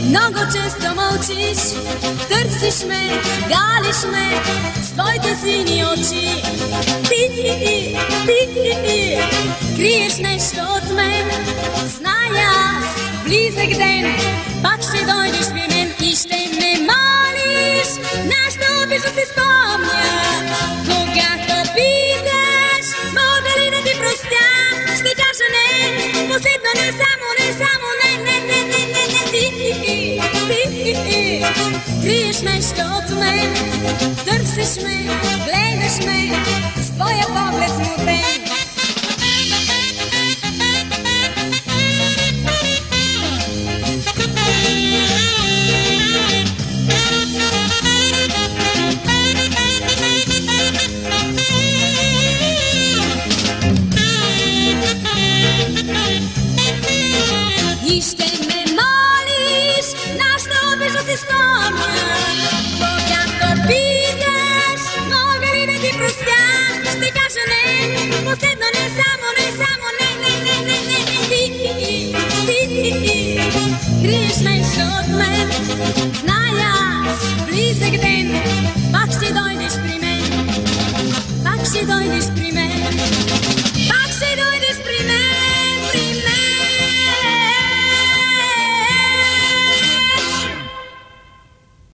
Много често мълчиш, търсиш ме, галиш ме с твоите сини очи. Ти, криеш нещо от мен. Зная аз, близък ден, пак ще дойдеш при мен и ще ме молиш. Нашата обича се спомня, когато питаш, мога ли да ти простя? Ще кажа не, последно не само, не, ти криеш нещо от мен, търсиш ме, гледаш ме с твоя поглед смутен. И ще ме молиш, нашата обича се спомня, когато питаш, мога ли да ти простя? Ще кажа не, последно не само, не, ти криеш нещо от мен,